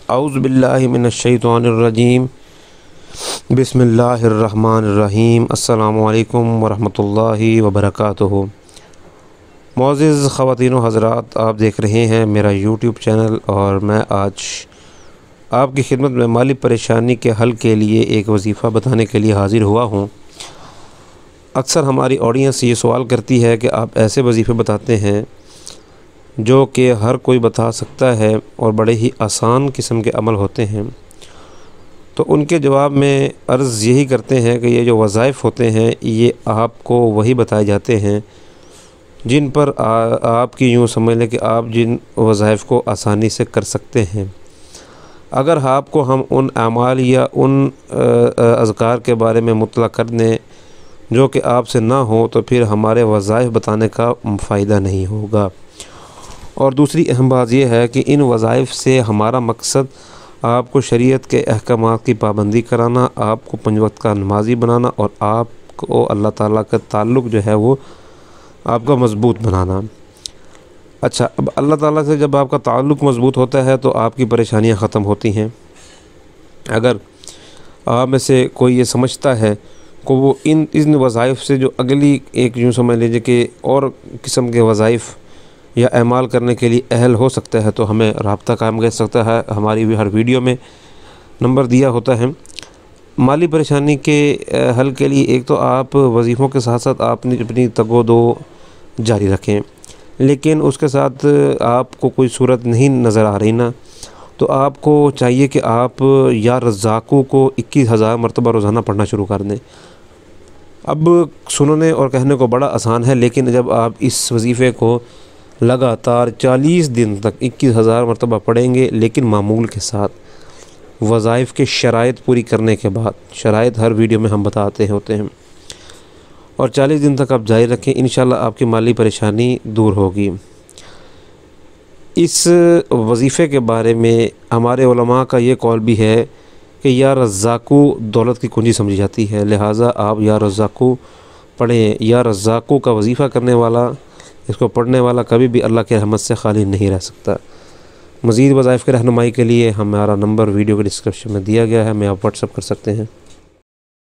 औज़ुबिल्लाहि मिनश्शैतानिर्रजीम बिस्मिल्लाहिर्रहमानिर्रहीम अस्सलामु अलैकुम वरहमतुल्लाहि वबरकातुहू। मुअज़्ज़िज़ ख़वातीन व हज़रात, आप देख रहे हैं मेरा यूट्यूब चैनल और मैं आज आपकी खिदमत में माली परेशानी के हल के लिए एक वजीफ़ा बताने के लिए हाज़िर हुआ हूँ। अक्सर हमारी ऑडियंस ये सवाल करती है कि आप ऐसे वजीफ़े बताते हैं जो कि हर कोई बता सकता है और बड़े ही आसान किस्म के अमल होते हैं, तो उनके जवाब में अर्ज़ यही करते हैं कि ये जो वज़ाइफ़ होते हैं ये आपको वही बताए जाते हैं जिन पर आपकी यूँ समझ लें कि आप जिन वज़ाइफ़ को आसानी से कर सकते हैं। अगर आपको हम उन अमाल या उन अज़कार के बारे में मुतला कर दें जो कि आपसे ना हो, तो फिर हमारे वज़ाइफ़ बताने का फ़ायदा नहीं होगा। और दूसरी अहम बात यह है कि इन वज़ाइफ़ से हमारा मकसद आपको शरीयत के अहकामात की पाबंदी कराना, आपको 5 वक्त का नमाज़ी बनाना और आपको अल्लाह ताला का ताल्लुक़ जो है वो आपका मज़बूत बनाना। अच्छा, अब अल्लाह ताला से जब आपका ताल्लुक़ मज़बूत होता है तो आपकी परेशानियां ख़त्म होती हैं। अगर आप में से कोई ये समझता है कि वो इन वज़ाइफ़ से जो अगली एक यूँ समझ लीजिए कि और किस्म के वज़ाइफ़ या अमाल करने के लिए अहल हो सकता है, तो हमें राब्ता कायम कर सकता है। हमारी भी हर वीडियो में नंबर दिया होता है। माली परेशानी के हल के लिए एक तो आप वजीफ़ों के साथ साथ आपने अपनी तगो-दो जारी रखें, लेकिन उसके साथ आपको कोई सूरत नहीं नज़र आ रही ना, तो आपको चाहिए कि आप या रज़्ज़ाक़ू को 21,000 मरतबा रोज़ाना पढ़ना शुरू कर दें। अब सुनने और कहने को बड़ा आसान है, लेकिन जब आप इस वजीफ़े को लगातार 40 दिन तक 21,000 मरतबा पढ़ेंगे, लेकिन मामूल के साथ वज़ाइफ़ के शराइत पूरी करने के बाद, शराइत हर वीडियो में हम बताते होते हैं, और 40 दिन तक आप जारी रखें, इंशाअल्लाह आपकी माली परेशानी दूर होगी। इस वजीफ़े के बारे में हमारे उलमा का ये कौल भी है कि या रज़्ज़ाक़ू दौलत की कुंजी समझी जाती है, लिहाजा आप या रज़्ज़ाक़ू पढ़ें। या रज़्ज़ाक़ू का वजीफ़ा करने वाला, इसको पढ़ने वाला कभी भी अल्लाह के रहमत से खाली नहीं रह सकता। मज़ीद वज़ाइफ़ की रहनुमाई के लिए हमारा नंबर वीडियो के डिस्क्रिप्शन में दिया गया है, मैं आप व्हाट्सअप कर सकते हैं।